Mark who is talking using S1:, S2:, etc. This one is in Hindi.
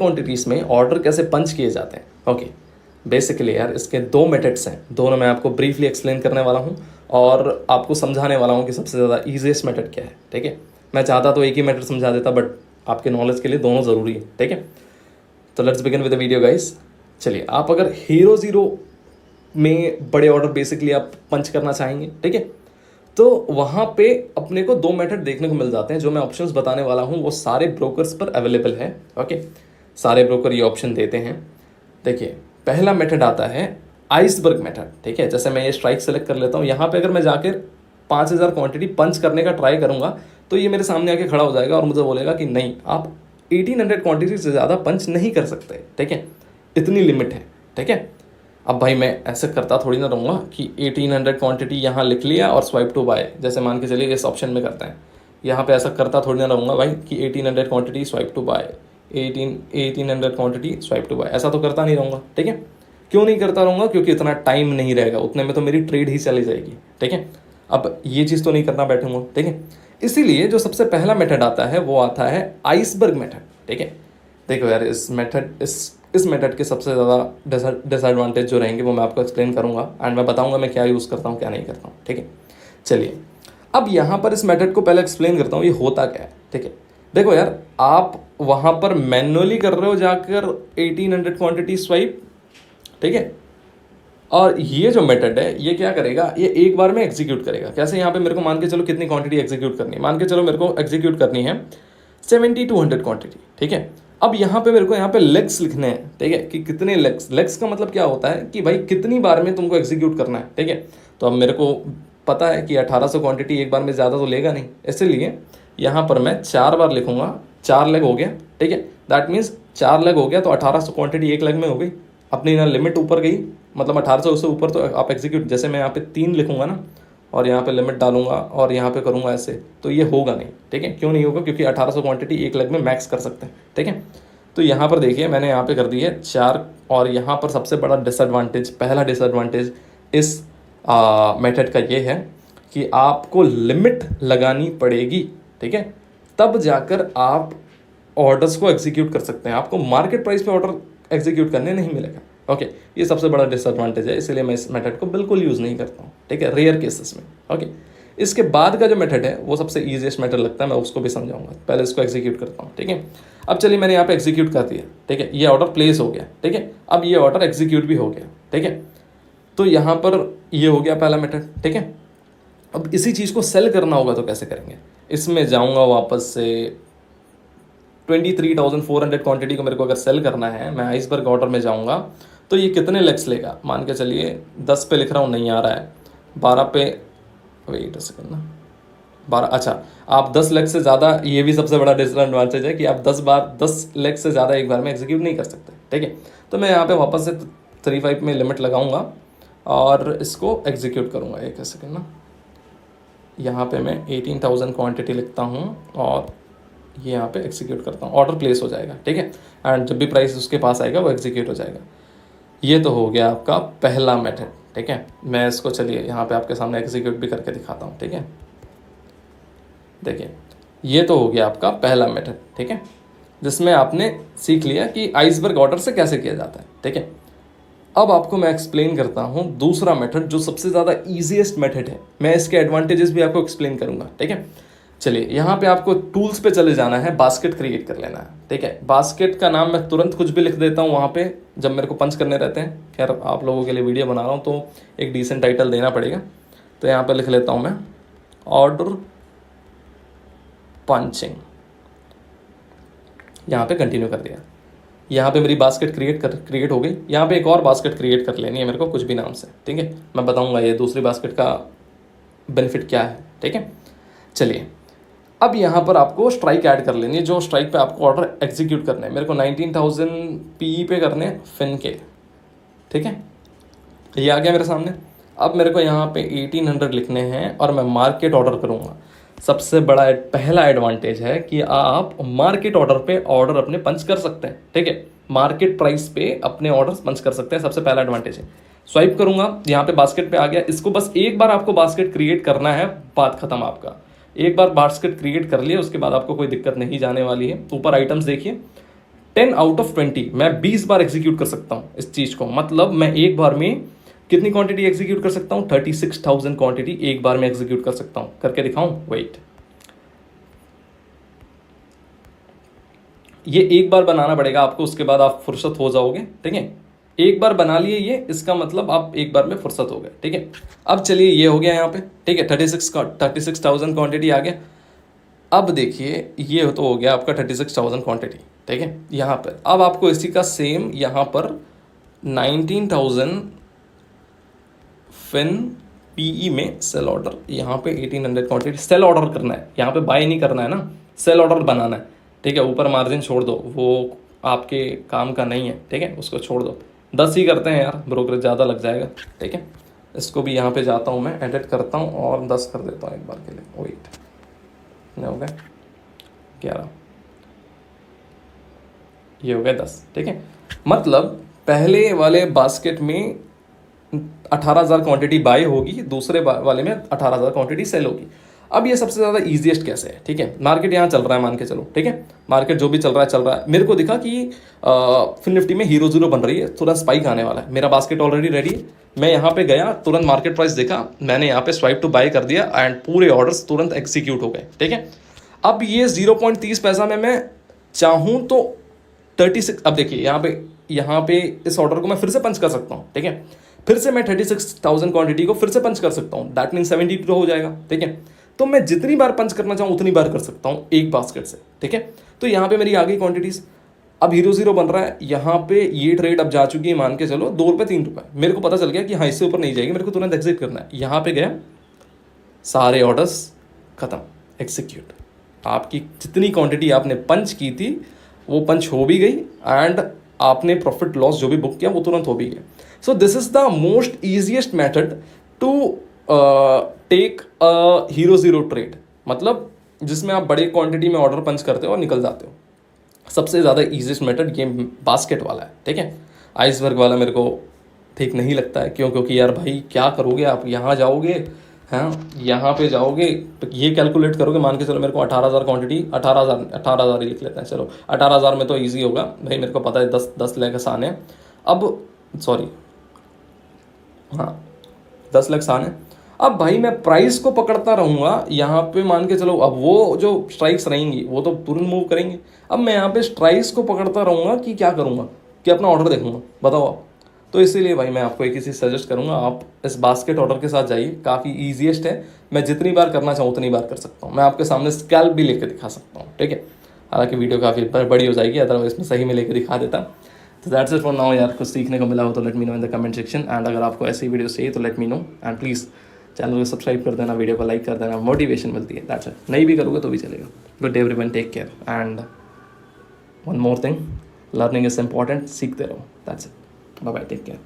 S1: क्वांटिटीज़ में ऑर्डर कैसे पंच किए जाते हैं। ओके, बेसिकली यार इसके दो मेथड्स हैं, दोनों मैं आपको ब्रीफली एक्सप्लेन करने वाला हूँ और आपको समझाने वाला हूँ कि सबसे ज़्यादा ईजीएस्ट मेथड क्या है। ठीक है, मैं चाहता तो एक ही मेथड समझा देता, बट आपके नॉलेज के लिए दोनों ज़रूरी है। ठीक है, तो let's begin with the video guys. चलिए, आप अगर हीरो ज़ीरो में बड़े ऑर्डर बेसिकली आप पंच करना चाहेंगे, ठीक है, तो वहाँ पे अपने को दो मेथड देखने को मिल जाते हैं। जो मैं ऑप्शंस बताने वाला हूँ वो सारे ब्रोकर्स पर अवेलेबल है। ओके, सारे ब्रोकर ये ऑप्शन देते हैं। देखिए, पहला मेथड आता है आइसबर्ग मेथड। ठीक है, जैसे मैं ये स्ट्राइक सेलेक्ट कर लेता हूँ, यहाँ पे अगर मैं जाकर 5000 क्वांटिटी पंच करने का ट्राई करूँगा तो ये मेरे सामने आके खड़ा हो जाएगा और मुझे बोलेगा कि नहीं, आप 1800 क्वांटिटी से ज़्यादा पंच नहीं कर सकते। ठीक है, इतनी लिमिट है। ठीक है, अब भाई मैं ऐसे करता थोड़ी ना रहूँगा कि 1800 क्वांटिटी यहाँ लिख लिया और स्वाइप टू बाय, जैसे मान के चलिए इस ऑप्शन में करते हैं, यहाँ पे ऐसा करता थोड़ी ना रहूँगा भाई कि 1800 quantity swipe to buy, 1800 quantity swipe to buy, ऐसा तो करता नहीं रहूँगा। ठीक है, क्यों नहीं करता रहूँगा? क्योंकि इतना टाइम नहीं रहेगा, उतने में तो मेरी ट्रेड ही चली जाएगी। ठीक है, अब ये चीज़ तो नहीं करना बैठूंगा। ठीक है, इसीलिए जो सबसे पहला मेथड आता है वो आता है आइसबर्ग मेथड। ठीक है, देखो यार, इस मेथड के सबसे ज़्यादा डिसएडवांटेज जो रहेंगे वो मैं आपको एक्सप्लेन करूंगा एंड मैं बताऊंगा मैं क्या यूज़ करता हूँ क्या नहीं करता हूँ। ठीक है, चलिए अब यहाँ पर इस मेथड को पहले एक्सप्लेन करता हूँ ये होता क्या है। ठीक है, देखो यार, आप वहाँ पर मैनुअली कर रहे हो जाकर 1800 क्वांटिटी स्वाइप। ठीक है, और ये जो मेथड है ये क्या करेगा, ये एक बार में एग्जीक्यूट करेगा। कैसे? यहाँ पे मेरे को मान के चलो कितनी क्वांटिटी एग्जीक्यूट करनी है, मान के चलो मेरे को एग्जीक्यूट करनी है 7200 क्वांटिटी। ठीक है, अब यहाँ पे मेरे को यहाँ पे लेग्स लिखने हैं। ठीक है, कि कितने लेग्स का मतलब क्या होता है कि भाई कितनी बार में तुमको एग्जीक्यूट करना है। ठीक है, तो अब मेरे को पता है कि 1800 क्वांटिटी एक बार में ज़्यादा तो लेगा नहीं, इसलिए यहाँ पर मैं 4 बार लिखूंगा। 4 लेग हो गया। ठीक है, दैट मीन्स 4 लेग हो गया तो 1800 क्वांटिटी एक लेग में हो गई। अपनी ना लिमिट ऊपर गई, मतलब 1800 से ऊपर तो आप एग्जीक्यूट, जैसे मैं यहाँ पे 3 लिखूंगा ना और यहाँ पे लिमिट डालूंगा और यहाँ पे करूँगा ऐसे, तो ये होगा नहीं। ठीक है, क्यों नहीं होगा? क्योंकि 1800 क्वांटिटी एक लेग में मैक्स कर सकते हैं। ठीक है, तो यहाँ पर देखिए मैंने यहाँ पे कर दी है 4। और यहाँ पर सबसे बड़ा डिसएडवांटेज, पहला डिसएडवांटेज इस मेथड का ये है कि आपको लिमिट लगानी पड़ेगी। ठीक है, तब जाकर आप ऑर्डर्स को एग्जीक्यूट कर सकते हैं। आपको मार्केट प्राइस पे ऑर्डर एग्जीक्यूट करने नहीं मिलेगा। ओके, ये सबसे बड़ा डिसएडवांटेज है, इसलिए मैं इस मेथड को बिल्कुल यूज़ नहीं करता हूँ। ठीक है, रेयर केसेस में। ओके, इसके बाद का जो मेथड है वो सबसे ईजीएस्ट मेथड लगता है, मैं उसको भी समझाऊंगा। पहले इसको एग्जीक्यूट करता हूँ। ठीक है, अब चलिए मैंने यहाँ पे एग्जीक्यूट कर दिया। ठीक है, ये ऑर्डर प्लेस हो गया। ठीक है, अब ये ऑर्डर एग्जीक्यूट भी हो गया। ठीक है, तो यहाँ पर ये हो गया पहला मेथड। ठीक है, अब इसी चीज़ को सेल करना होगा तो कैसे करेंगे? इसमें जाऊँगा वापस से 23,400 क्वांटिटी को मेरे को अगर सेल करना है, मैं आइसबर्ग ऑर्डर में जाऊँगा तो ये कितने लेग्स लेगा? मान के चलिए 10 पे लिख रहा हूँ, नहीं आ रहा है। 12 पे, वेट सेकंड ना, 12, अच्छा, आप 10 लेग से ज़्यादा, ये भी सबसे बड़ा डिसएडवांटेज है कि आप 10 लेग से ज़्यादा एक बार में एग्जीक्यूट नहीं कर सकते। ठीक है, तो मैं यहाँ पे वापस से 35 में लिमिट लगाऊंगा और इसको एग्जीक्यूट करूँगा। एक सेकंड ना, यहाँ पे मैं 18,000 क्वांटिटी लिखता हूँ और ये यहाँ पे एग्जीक्यूट करता हूँ, ऑर्डर प्लेस हो जाएगा। ठीक है, एंड जब भी प्राइस उसके पास आएगा वो एग्जीक्यूट हो जाएगा। ये तो हो गया आपका पहला मेथड। ठीक है, मैं इसको चलिए यहाँ पे आपके सामने एग्जीक्यूट भी करके दिखाता हूँ। ठीक है, देखिए ये तो हो गया आपका पहला मेथड। ठीक है, जिसमें आपने सीख लिया कि आइसबर्ग ऑर्डर से कैसे किया जाता है। ठीक है, अब आपको मैं एक्सप्लेन करता हूँ दूसरा मेथड जो सबसे ज़्यादा ईजीएस्ट मेथड है। मैं इसके एडवांटेजेस भी आपको एक्सप्लेन करूँगा। ठीक है, चलिए यहाँ पे आपको टूल्स पे चले जाना है, बास्केट क्रिएट कर लेना है। ठीक है, बास्केट का नाम मैं तुरंत कुछ भी लिख देता हूँ वहाँ पे जब मेरे को पंच करने रहते हैं। खैर आप लोगों के लिए वीडियो बना रहा हूँ तो एक डिसेंट टाइटल देना पड़ेगा, तो यहाँ पे लिख लेता हूँ मैं ऑर्डर पंचिंग। यहाँ पे कंटिन्यू कर दिया। यहाँ पे मेरी बास्केट क्रिएट हो गई। यहाँ पे एक और बास्केट क्रिएट कर लेनी है मेरे को कुछ भी नाम से। ठीक है, मैं बताऊँगा ये दूसरी बास्केट का बेनिफिट क्या है। ठीक है, चलिए अब यहाँ पर आपको स्ट्राइक ऐड कर लेनी है, जो स्ट्राइक पे आपको ऑर्डर एग्जीक्यूट करने हैं। मेरे को 19,000 पीई पे करने फिन के। ठीक है, ये आ गया मेरे सामने। अब मेरे को यहाँ पे 1800 लिखने हैं और मैं मार्केट ऑर्डर करूँगा। सबसे बड़ा पहला एडवांटेज है कि आप मार्केट ऑर्डर पे ऑर्डर अपने पंच कर सकते हैं। ठीक है, मार्केट प्राइस पे अपने ऑर्डर्स पंच कर सकते हैं, सबसे पहला एडवांटेज है। स्वाइप करूँगा, यहाँ पे बास्केट पे आ गया। इसको बस एक बार आपको बास्केट क्रिएट करना है, बात खत्म आपका। एक बार बास्केट क्रिएट कर लिए उसके बाद आपको कोई दिक्कत नहीं जाने वाली है। ऊपर आइटम्स देखिए, 10 आउट ऑफ 20 मैं 20 बार एग्जीक्यूट कर सकता हूँ इस चीज़ को। मतलब मैं एक बार में कितनी क्वांटिटी एग्जीक्यूट कर सकता हूँ? 36,000 क्वांटिटी एक बार में एग्जीक्यूट कर सकता हूँ। करके दिखाऊं? वेट, ये एक बार बनाना पड़ेगा आपको, उसके बाद आप फुर्सत हो जाओगे। ठीक है, एक बार बना लिए ये, इसका मतलब आप एक बार में फुर्सत हो गए। ठीक है, अब चलिए ये हो गया यहाँ पे। ठीक है, 36,000 क्वांटिटी आ गया। अब देखिए ये तो हो गया आपका 36,000 क्वांटिटी। ठीक है, यहाँ पर अब आपको इसी का सेम यहाँ पर 19,000 फिन पीई में सेल ऑर्डर, यहाँ पे 1800 क्वांटिटी सेल ऑर्डर करना है। यहाँ पे बाय नहीं करना है ना, सेल ऑर्डर बनाना है। ठीक है, ऊपर मार्जिन छोड़ दो, वो आपके काम का नहीं है। ठीक है, उसको छोड़ दो। 10 ही करते हैं यार, ब्रोकरेज ज़्यादा लग जाएगा। ठीक है, इसको भी यहाँ पे जाता हूँ मैं, एडिट करता हूँ और 10 कर देता हूँ एक बार के लिए। वेट, हो गया 11, ये हो गया 10। ठीक है, मतलब पहले वाले बास्केट में 18,000 क्वांटिटी बाय होगी, दूसरे वाले में 18,000 क्वांटिटी सेल होगी। अब ये सबसे ज़्यादा ईजीएस्ट कैसे है? ठीक है, मार्केट यहाँ चल रहा है मान के चलो। ठीक है, मार्केट जो भी चल रहा है। मेरे को दिखा कि फिन निफ्टी में हीरो जीरो बन रही है, तुरंत स्पाइक आने वाला है। मेरा बास्केट ऑलरेडी रेडी है। मैं यहाँ पे गया, तुरंत मार्केट प्राइस देखा, मैंने यहाँ पे स्वाइप टू बाय कर दिया एंड पूरे ऑर्डर्स तुरंत एग्जीक्यूट हो गए। ठीक है, अब ये 0.30 पैसा में मैं चाहूँ तो 36, अब देखिए यहाँ पे इस ऑर्डर को मैं फिर से पंच कर सकता हूँ। ठीक है, फिर से मैं 36,000 क्वांटिटी को फिर से पंच कर सकता हूँ। दैट मीन 72 हो जाएगा। ठीक है, तो मैं जितनी बार पंच करना चाहूँ उतनी बार कर सकता हूँ एक बास्केट से। ठीक है, तो यहाँ पे मेरी आ गई क्वांटिटीज। अब हीरो जीरो बन रहा है, यहाँ पे ये ट्रेड अब जा चुकी है मान के चलो 2 रुपये 3 रुपये। मेरे को पता चल गया कि हाँ इससे ऊपर नहीं जाएगी, मेरे को तुरंत एग्जिट करना है। यहाँ पे गया, सारे ऑर्डर्स खत्म, एग्जीक्यूट। आपकी जितनी क्वांटिटी आपने पंच की थी वो पंच हो भी गई एंड आपने प्रॉफिट लॉस जो भी बुक किया वो तुरंत हो भी गया। So this is the most easiest method to take a hero zero trade, मतलब जिसमें आप बड़े क्वांटिटी में ऑर्डर पंच करते हो और निकल जाते हो। सबसे ज़्यादा ईजिएस्ट मेथड ये बास्केट वाला है। ठीक है, आइसबर्ग वाला मेरे को ठीक नहीं लगता है। क्यों? क्योंकि यार भाई क्या करोगे आप, यहाँ जाओगे, हाँ यहाँ पे जाओगे तो ये कैलकुलेट करोगे, मान के चलो मेरे को 18,000 क्वांटिटी, 18,000 ही लिख लेते हैं चलो। 18,000 में तो ईजी होगा भाई, मेरे को पता है 10 लाख आने। अब सॉरी, हाँ 10 लाख आने। अब भाई मैं प्राइस को पकड़ता रहूँगा यहाँ पे, मान के चलो अब वो जो स्ट्राइक्स रहेंगी वो तो तुरंत मूव करेंगे। अब मैं यहाँ पे स्ट्राइक्स को पकड़ता रहूँगा कि क्या करूँगा, कि अपना ऑर्डर देखूँगा, बताओ आप। तो इसीलिए भाई मैं आपको एक ही चीज़ सजेस्ट करूँगा, आप इस बास्केट ऑर्डर के साथ जाइए, काफ़ी ईजीएस्ट है। मैं जितनी बार करना चाहूँ उतनी बार कर सकता हूँ। मैं आपके सामने स्कैल्प भी लेकर दिखा सकता हूँ। ठीक है, हालांकि वीडियो काफ़ी बड़ी हो जाएगी, अदरवाइज मैं सही में लेकर दिखा देता। तो दैट्स इट फॉर नाउ यार, कुछ सीखने को मिला हो तो let me know in the comment section. And अगर आपको ऐसी वीडियो चाहिए तो let me know and please channel को सब्सक्राइब कर देना, वीडियो को लाइक कर देना, मोटिवेशन मिलती है। दैट्स इट, नहीं भी करोगे तो भी चलेगा। Good day everyone, take care and one more thing, learning is important, सीखते रहो। That's it, bye bye, take care.